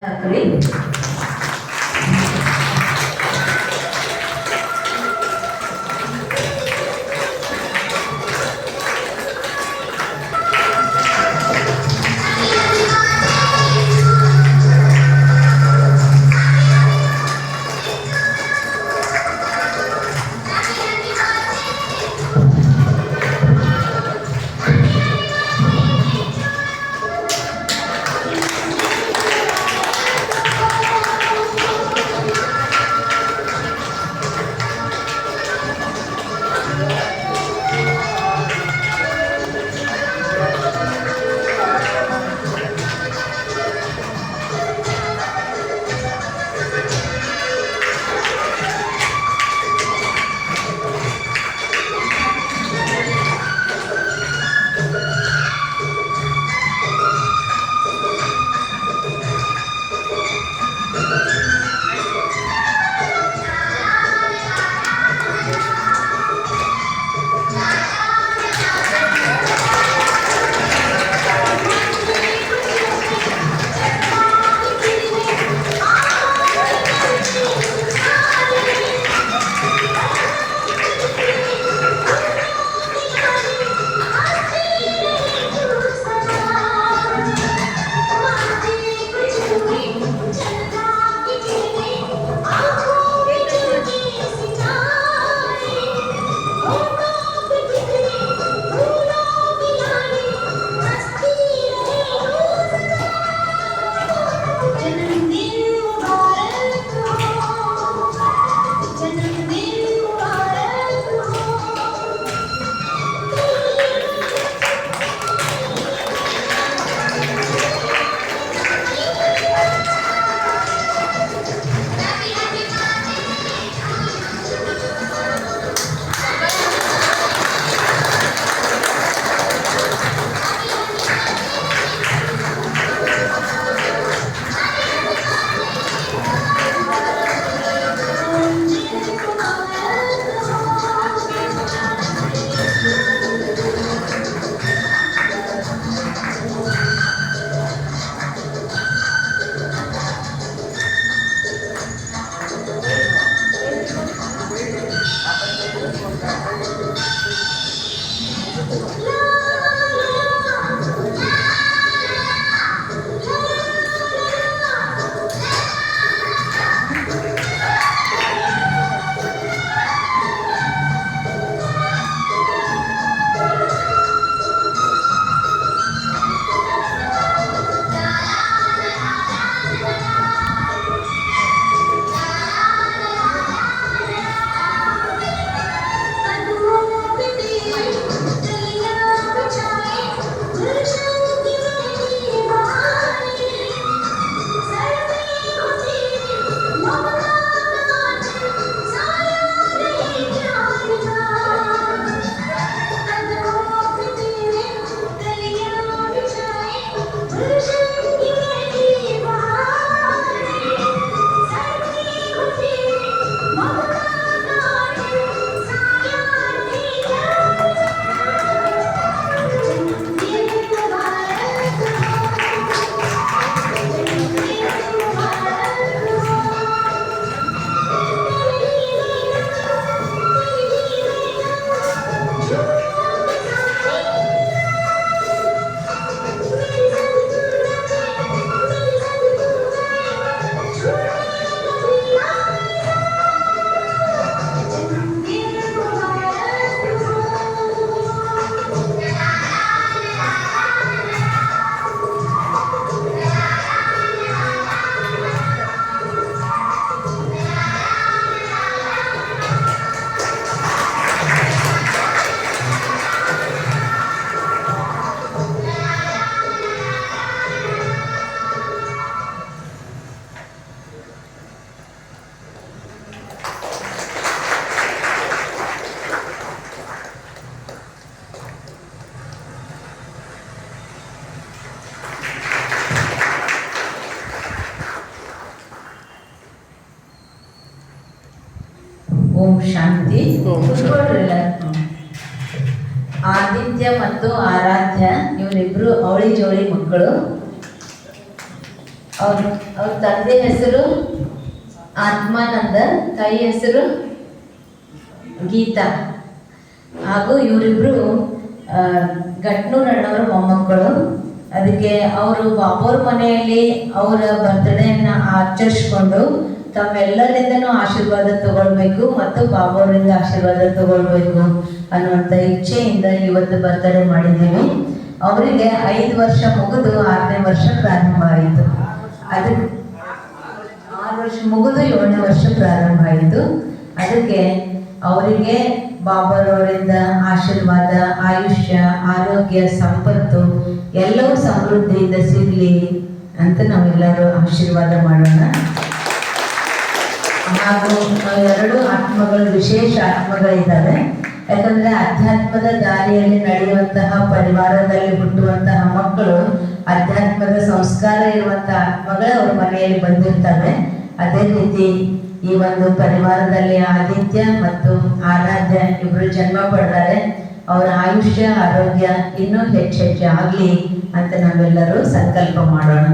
Agree? ಓಂ ಶಾಂತಿ. ಆದಿತ್ಯ ಮತ್ತು ಆರಾಧ್ಯ ಇವರಿಬ್ರು ಅವಳಿ ಜೋಳಿ ಮಕ್ಕಳು. ಅವ್ರ ತಂದೆ ಹೆಸರು ಆತ್ಮಾನಂದ, ತಾಯಿ ಹೆಸರು ಗೀತಾ. ಹಾಗೂ ಇವರಿಬ್ರು ಗಟ್ನೂರಣ್ಣವರ ಮೊಮ್ಮಕ್ಕಳು. ಅದಕ್ಕೆ ಅವರು ಬಾಬೋರ್ ಮನೆಯಲ್ಲಿ ಅವರ ಬರ್ತ್ಡೇನ ಆಚರಿಸ್ಕೊಂಡು ತಮ್ಮೆಲ್ಲರಿಂದನೂ ಆಶೀರ್ವಾದ ತಗೊಳ್ಬೇಕು ಮತ್ತು ಬಾಬೋರಿಂದ ಆಶೀರ್ವಾದ ತಗೊಳ್ಬೇಕು ಅನ್ನುವಂಥ ಇಚ್ಛೆಯಿಂದ ಇವತ್ತು ಬರ್ತ್ಡೇ ಮಾಡಿದ್ದೀವಿ. ಅವರಿಗೆ 5 ವರ್ಷ ಮುಗಿದು 6ನೇ ವರ್ಷ ಪ್ರಾರಂಭ ಆಯಿತು. ಅದಕ್ಕೆ 6 ವರ್ಷ ಮುಗಿದು 7ನೇ ವರ್ಷ ಪ್ರಾರಂಭ ಆಯಿತು. ಅದಕ್ಕೆ ಅವರಿಗೆ ಬಾಬರವರಿಂದ ಆಶೀರ್ವಾದ, ಆಯುಷ್ಯ, ಆರೋಗ್ಯ, ಸಂಪತ್ತು ಎಲ್ಲವೂ ಸಮೃದ್ಧಿಯಿಂದ ಸಿಗಲಿ ಅಂತ ನಾವೆಲ್ಲರೂ ಆಶೀರ್ವಾದ ಮಾಡೋಣ. ಹಾಗೂ 2 ಆತ್ಮಗಳು, ವಿಶೇಷ ಆತ್ಮಗಳಿದ್ದಾವೆ. ಯಾಕಂದ್ರೆ ಅಧ್ಯಾತ್ಮದ ದಾರಿಯಲ್ಲಿ ನಡೆಯುವಂತಹ, ಪರಿವಾರದಲ್ಲಿ ಹುಟ್ಟುವಂತಹ ಮಕ್ಕಳು ಅಧ್ಯಾತ್ಮದ ಸಂಸ್ಕಾರ ಇರುವಂತಹ ಆತ್ಮಗಳೇ ಅವ್ರ ಮನೆಯಲ್ಲಿ ಬಂದಿರ್ತವೆ. ಅದೇ ರೀತಿ ಈ ಒಂದು ಪರಿವಾರದಲ್ಲಿ ಆದಿತ್ಯ ಮತ್ತು ಆರಾಧ್ಯ ಇಬ್ರು ಜನ್ಮ ಪಡ್ತಾರೆ. ಅವರ ಆಯುಷ್ಯ, ಆರೋಗ್ಯ ಇನ್ನೂ ಹೆಚ್ಚೆಚ್ಚು ಆಗಲಿ ಅಂತ ನಾವೆಲ್ಲರೂ ಸಂಕಲ್ಪ ಮಾಡೋಣ.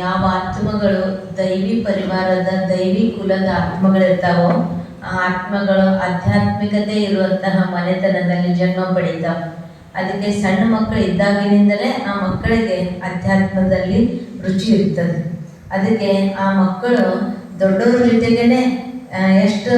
ಯಾವ ಆತ್ಮಗಳು ದೈವಿ ಪರಿವಾರದ, ದೈವಿ ಕುಲದ ಆತ್ಮಗಳಿರ್ತಾವೋ ಆ ಆತ್ಮಗಳು ಆಧ್ಯಾತ್ಮಿಕತೆ ಇರುವಂತಹ ಮನೆತನದಲ್ಲಿ ಜನ್ಮ ಪಡಿತಾವೆ. ಅದಕ್ಕೆ ಸಣ್ಣ ಮಕ್ಕಳು ಇದ್ದಾಗಿನಿಂದಲೇ ಆ ಮಕ್ಕಳಿಗೆ ಅಧ್ಯಾತ್ಮದಲ್ಲಿ ರುಚಿ ಇರ್ತದೆ. ಅದಕ್ಕೆ ಆ ಮಕ್ಕಳು ದೊಡ್ಡವ್ರ ಜೊತೆಗೇನೆ ಎಷ್ಟು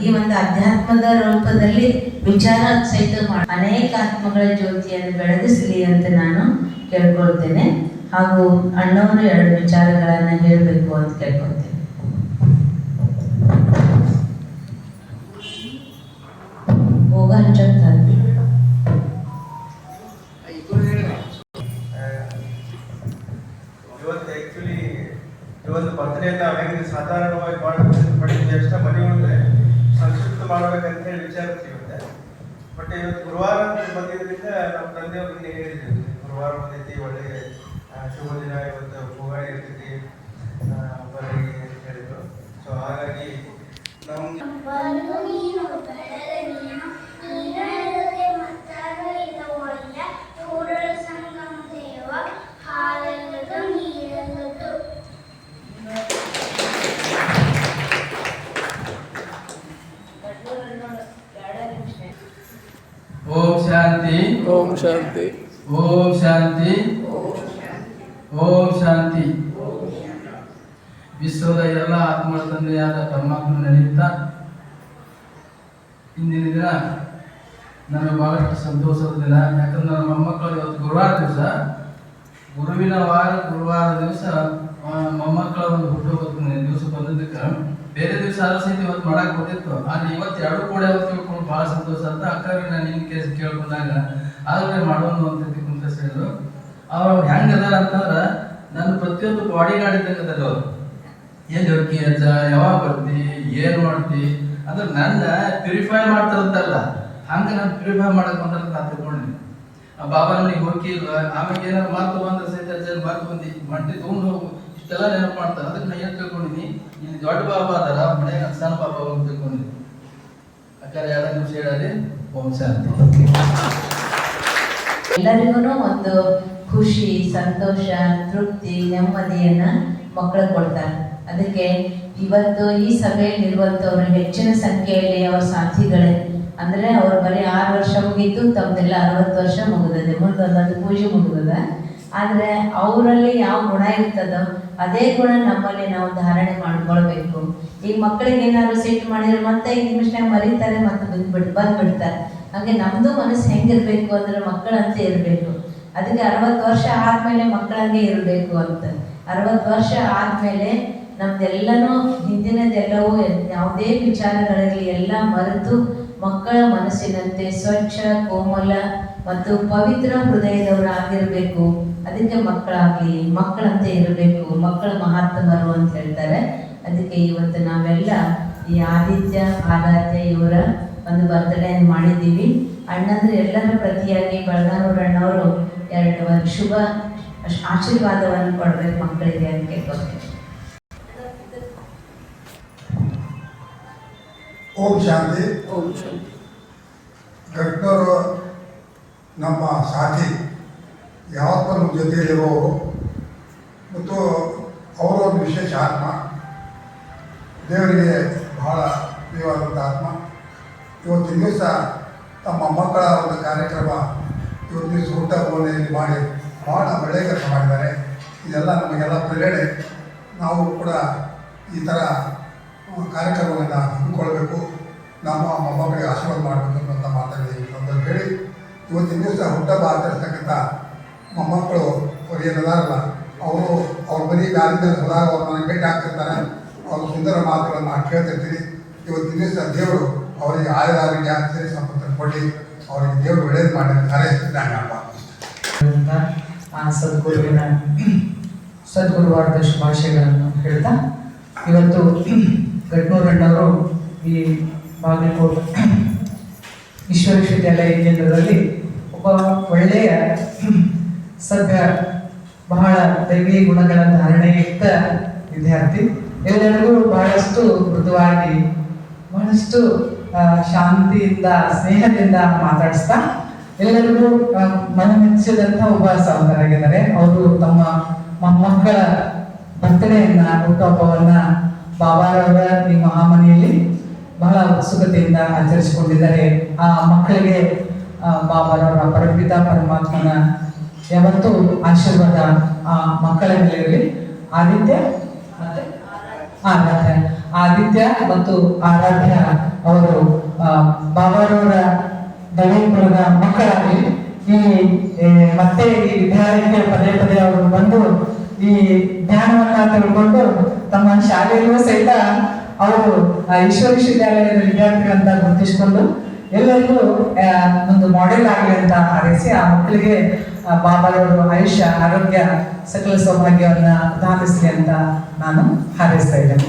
ಈ ಒಂದು ಅಧ್ಯಾತ್ಮದ ರೂಪದಲ್ಲಿ ವಿಚಾರ ಸಹಿತ ಅನೇಕ ಆತ್ಮಗಳ ಜ್ಯೋತಿಯನ್ನು ಬೆಳಗಿಸಲಿ ಅಂತ ನಾನು ಕೇಳ್ಕೊಳ್ತೇನೆ. ಹಾಗೂ ಅಣ್ಣವರು 2 ವಿಚಾರಗಳನ್ನು ಹೇಳಬೇಕು ಅಂತ ಕೇಳ್ಕೊಳ್ತೇನೆ. ಹೋಗ ಹಂಚಂತ ಇವತ್ತು ಬರ್ತ್ಡೇನ ಹೆಂಗೆ ಸಾಧಾರಣವಾಗಿ ಮಾಡಿದ್ವಿ ಅಷ್ಟ ಮನೆ ಮುಂದೆ ಸಂಕ್ಷಿಪ್ತ ಮಾಡ್ಬೇಕಂತ ಹೇಳಿ ವಿಚಾರ ಸಿಗುತ್ತೆ. ಬಟ್ ಇವತ್ತು ಗುರುವಾರ ಬಂದಿದ್ದರಿಂದ ನಮ್ಮ ತಂದೆಯವ್ರು ನಿನ್ನೆ ಹೇಳಿದ್ವಿ, ಗುರುವಾರ ಬಂದೈತಿ, ಒಳ್ಳೆ ಶುಭ ದಿನ, ಇವತ್ತು ಹೋಗಾಡಿ ಇರ್ತೈತಿ ಬರ್ರಿ ಅಂತ ಹೇಳಿದ್ರು. ಸೊ ಹಾಗಾಗಿ ನಮ್ಗೆ ಓಂ ಶಾಂತಿ, ಓಂ ಶಾಂತಿ, ಓಂ ಶಾಂತಿ, ಓಂ ಶಾಂತಿ. ವಿಶ್ವದ ಎಲ್ಲ ಆತ್ಮಗಳ ತಂದೆಯಾದ ಪರಮಾತ್ಮ ನಡೆಯುತ್ತಾ ಇಂದಿನ ದಿನ ನಮಗೆ ಬಹಳಷ್ಟು ಸಂತೋಷದ ದಿನ. ಯಾಕಂದ್ರೆ ನಮ್ಮ ಮೊಮ್ಮಕ್ಕಳು ಇವತ್ತು ಗುರುವಾರ ದಿವಸ, ಗುರುವಿನ ವಾರ ಗುರುವಾರ ದಿವಸ ಮೊಮ್ಮಕ್ಕಳ ಒಂದು ಹುಟ್ಟುಹಬ್ಬದ ದಿವಸ ಬಂದಿದ್ದಕ್ಕೆ ಬೇರೆ ದಿವಸ ಆದ್ರೂ ಸಹಿತ ಇವತ್ತು ಮಾಡಕ್ ಕೊಟ್ಟಿತ್ತು. ಆದ್ರೆ ಇವತ್ತು 2 ಕೂಡ ತಿಳ್ಕೊಂಡು ಬಹಳ ಸಂತೋಷ ಅಂತ ಅಕ್ಕವ್ರಿಗೆ ನಾನು ನಿನ್ನ ಕೇಸ್ ಕೇಳ್ಕೊಂಡಾಗ ಆದ್ರೆ ಮಾಡೋಣ ಅಂತ ಕುಂತ ಹೇಳಿದ್ರು. ಅವ್ರು ಹೆಂಗ್ ಅದಾರ ಅಂತಂದ್ರ ನನ್ನ ಪ್ರತಿಯೊಂದು ಬಾಡಿ ಗಾರ್ಡ್ ಇದ್ದಂಗೆ ಅದಾರ. ಅವ್ರು ಏನ್ ಹೋಗಿ ಅಜ್ಜ, ಯಾವಾಗ ಬರ್ತಿ, ಏನ್ ಮಾಡ್ತಿ ಅಂದ್ರೆ ನನ್ನ ಪ್ಯೂರಿಫೈ ಮಾಡ್ತಾರಂತಲ್ಲ, ಹಂಗ ನಾನು ಪ್ಯೂರಿಫೈ ಮಾಡಕ್ ಬಂದ್ರ ನಾ ತಿಳ್ಕೊಂಡಿನಿ. ಬಾಬಾ ನನಗೆ ಹೋಗಿ ಆಮೇಲೆ ಏನಾದ್ರು ಮಾತು ಬಂದ್ರೆ ಸಹಿತ ಅಜ್ಜ ಮಾತು ಬಂದಿ ಮಂಟಿ ತಗೊಂಡು ಹೋಗು ಇಷ್ಟೆಲ್ಲ ನೆನಪು ಮಾಡ್ತಾರೆ. ಅದಕ್ಕೆ ನಾ ಏನ್ ತಿಳ್ಕೊಂಡಿನಿ, ಇಲ್ಲಿ ದೊಡ್ಡ ಬಾಬಾ ಅದಾರ, ಮನೆಯಾಗ ಸಣ್ಣ ಬಾಬಾ ಅಂತ ತಿಳ್ಕೊಂಡಿನಿ. ಅಕ್ಕಾರೆ 2 ನಿಮಿಷ ಹೇಳಲಿ. ಓಂ ಶಾಂತಿ. ಎಲ್ಲರಿಗೂ ಒಂದು ಖುಷಿ, ಸಂತೋಷ, ತೃಪ್ತಿ, ನೆಮ್ಮದಿಯನ್ನ ಮಕ್ಕಳು ಕೊಡ್ತಾರೆ. ಅದಕ್ಕೆ ಇವತ್ತು ಈ ಸಭೆಯಲ್ಲಿ ಇರುವಂಥವ್ರು ಹೆಚ್ಚಿನ ಸಂಖ್ಯೆಯಲ್ಲಿ ಅವ್ರ ಸಾಥಿಗಳೇ. ಅಂದ್ರೆ ಅವ್ರು ಬರೀ 6 ವರ್ಷ ಮುಗೀತು, ತಮ್ಮದೆಲ್ಲ 60 ವರ್ಷ ಮುಗಿದದೆ, ಮುಂದೊಂದೊಂದು ಪೂಜೆ ಮುಗಿದದ. ಆದ್ರೆ ಅವರಲ್ಲಿ ಯಾವ ಗುಣ ಇರ್ತದೋ ಅದೇ ಗುಣ ನಮ್ಮಲ್ಲಿ ನಾವು ಧಾರಣೆ ಮಾಡ್ಕೊಳ್ಬೇಕು. ಈಗ ಮಕ್ಕಳಿಗೆ ಏನಾದ್ರು ಸಿಟ್ಟು ಮಾಡಿದ್ರೆ ಮತ್ತೆ 5 ನಿಮಿಷನಾಗ ಮರೀತಾರೆ, ಮತ್ತೆ ಬಂದ್ಬಿಡ್ತಾರೆ. ಹಾಗೆ ನಮ್ದು ಮನಸ್ಸು ಹೆಂಗಿರ್ಬೇಕು ಅಂದ್ರೆ ಮಕ್ಕಳಂತೆ ಇರಬೇಕು. ಅದಕ್ಕೆ 60 ವರ್ಷ ಆದ್ಮೇಲೆ ಮಕ್ಕಳಂಗೆ ಇರಬೇಕು ಅಂತ. 60 ವರ್ಷ ಆದ್ಮೇಲೆ ನಮ್ದೆಲ್ಲನೂ ಹಿಂದಿನದೆಲ್ಲವೂ ಯಾವುದೇ ವಿಚಾರಗಳಿರಲಿ ಎಲ್ಲ ಮರೆತು ಮಕ್ಕಳ ಮನಸ್ಸಿನಂತೆ ಸ್ವಚ್ಛ, ಕೋಮಲ ಮತ್ತು ಪವಿತ್ರ ಹೃದಯದವರಾಗಿರ್ಬೇಕು. ಅದಕ್ಕೆ ಮಕ್ಕಳಾಗಲಿ, ಮಕ್ಕಳಂತೆ ಇರಬೇಕು, ಮಕ್ಕಳ ಮಹಾತ್ಮರು ಅಂತ ಹೇಳ್ತಾರೆ. ಅದಕ್ಕೆ ಇವತ್ತು ನಾವೆಲ್ಲ ಈ ಆದಿತ್ಯ, ಆರಾಧ್ಯ ಇವರ ಒಂದು ಬರ್ತ್ಡೇಯನ್ನು ಮಾಡಿದ್ದೀವಿ. ಅಣ್ಣಂದ್ರೆ ಎಲ್ಲರ ಪ್ರತಿಯಾಗಿ ಬಳಗಾನೂರು ಅಣ್ಣವರು 2 ಶುಭ ಆಶೀರ್ವಾದವನ್ನು ಕೊಡ್ಬೇಕು ಮಕ್ಕಳಿಗೆ ಅಂತ ಕೇಳ್ಕೊಳ್ತೀವಿ. ಓಂ ಶಾಂತಿ. ಓಂ ಶಾಂತಿ. ಘಟ್ನವರು ನಮ್ಮ ಸಾಥಿ, ಯಾವತ್ತೂ ನಮ್ಮ ಜೊತೆಯಲ್ಲಿರುವವರು ಮತ್ತು ಅವರು ಒಂದು ವಿಶೇಷ ಆತ್ಮ, ದೇವರಿಗೆ ಬಹಳ ಪ್ರಿಯವಾದಂಥ ಆತ್ಮ. ಇವತ್ತಿನ ದಿವಸ ತಮ್ಮ ಮಕ್ಕಳ ಒಂದು ಕಾರ್ಯಕ್ರಮ ಇವತ್ತು ದಿವಸ ಊಟ ಬೋಧನೆಯಲ್ಲಿ ಮಾಡಿ ಭಾಳ ಒಳ್ಳೆಯ ಕೆಲಸ ಮಾಡಿದ್ದಾರೆ. ಇದೆಲ್ಲ ನಮಗೆಲ್ಲ ಪ್ರೇರಣೆ. ನಾವು ಕೂಡ ಈ ಥರ ಕಾರ್ಯಕ್ರಮವನ್ನು ಹಮ್ಮಿಕೊಳ್ಬೇಕು, ನಮ್ಮ ಮೊಮ್ಮಕ್ಕಳಿಗೆ ಆಶೀರ್ವಾದ ಮಾಡಬೇಕು ಅನ್ನುವಂಥ ಮಾತಾಡಿ ಅಂತ ಹೇಳಿ ಇವತ್ತಿನ ದಿವಸ ಹುಟ್ಟಹಬ್ಬ ಆಚರಿಸ್ತಕ್ಕಂಥ ಮೊಮ್ಮಕ್ಕಳು ಅವ್ರು ಏನದಾರಲ್ಲ, ಅವರು ಅವ್ರ ಮನೆ ಗಾಲಿಂದ ಹೋದಾಗ ಅವ್ರು ನನಗೆ ಭೇಟಿ ಆಗ್ತಿರ್ತಾರೆ. ಅವರು ಸುಂದರ ಮಾತುಗಳನ್ನು ನಾನು ಕೇಳ್ತಿರ್ತೀನಿ. ಇವತ್ತಿನ ದಿವಸ ದೇವರು ಅವರಿಗೆ ಆರೋಗ್ಯ ಸರಿ ಸಂಪತ್ತನ್ನು ಕೊಡಲಿ, ಅವರಿಗೆ ದೇವರು ಒಳ್ಳೇದು ಮಾಡಿ ಹಾರೈಸ್ತಿದ್ದಾನೆ ಅಪ್ಪ. ಸದ್ಗುರುವಿನ ಸದ್ಗುರುವಾರದ ಶುಭಾಶಯಗಳನ್ನು ಹೇಳ್ತಾ, ಇವತ್ತು ಘಟ್ನೂರಣ್ಣವರು ಈ ಬಾಗಲಕೋಟೆ ಈಶ್ವರ ವಿಶ್ವವಿದ್ಯಾಲಯ ಕೇಂದ್ರದಲ್ಲಿ ಒಬ್ಬ ಒಳ್ಳೆಯ ಸಭ್ಯ, ಬಹಳ ದೈವಿ ಗುಣಗಳ ಧಾರಣೆಯುಕ್ತ ವಿದ್ಯಾರ್ಥಿ. ಎಲ್ಲರಿಗೂ ಬಹಳಷ್ಟು ಮೃದುವಾಗಿ, ಬಹಳಷ್ಟು ಶಾಂತಿಯಿಂದ, ಸ್ನೇಹದಿಂದ ಮಾತಾಡಿಸ್ತಾ ಎಲ್ಲರಿಗೂ ಮನಮೆಚ್ಚಿದಂಥ ಒಬ್ಬ ಸಹೋದರಾಗಿದ್ದಾರೆ. ಅವರು ತಮ್ಮ ಮೊಮ್ಮಕ್ಕಳ ಬರ್ತಡೆಯನ್ನ, ಹುಟ್ಟುಹಬ್ಬವನ್ನ ಬಾಬಾರವರ ಈ ಮಹಾಮನೆಯಲ್ಲಿ ಬಹಳ ಉತ್ಸುಕತೆಯಿಂದ ಆಚರಿಸಿಕೊಂಡಿದ್ದಾರೆ. ಆ ಮಕ್ಕಳಿಗೆ ಬಾಬಾರವರ ಪರಪಿತ ಪರಮಾತ್ಮನ ಯಾವತ್ತೂ ಆಶೀರ್ವಾದ ಆ ಮಕ್ಕಳ ಮೇಲೆ ಇರಲಿ. ಆದಿತ್ಯ ಮತ್ತು ಆರಾಧ್ಯ ಅವರು ಬಾಬಾರವರ ದೈವಪುರದ ಮಕ್ಕಳಾಗಲಿ. ಮತ್ತೆ ಈ ವಿದ್ಯಾಲಯಕ್ಕೆ ಪದೇ ಪದೇ ಅವರು ಬಂದು ಈ ಜ್ಞಾನವನ್ನ ತಿಳ್ಕೊಂಡು ತಮ್ಮ ಶಾಲೆಯಲ್ಲೂ ಸಹಿತ ಅವರು ಈಶ್ವರ ವಿಶ್ವವಿದ್ಯಾಲಯದ ವಿದ್ಯಾರ್ಥಿಗಳಂತ ಗುರುತಿಸಿಕೊಂಡು ಎಲ್ಲರಿಗೂ ಒಂದು ಮಾಡೆಲ್ ಆಗಲಿ ಅಂತ ಹಾರೈಸಿ ಆ ಮಕ್ಕಳಿಗೆ ಬಾಬಾರವರು ಆಯುಷ್ಯ, ಆರೋಗ್ಯ, ಸಕಲ ಸೌಭಾಗ್ಯವನ್ನ ಪ್ರದಾನಿಸಲಿ ಅಂತ ನಾನು ಹಾರೈಸ್ತಾ ಇದ್ದೇನೆ.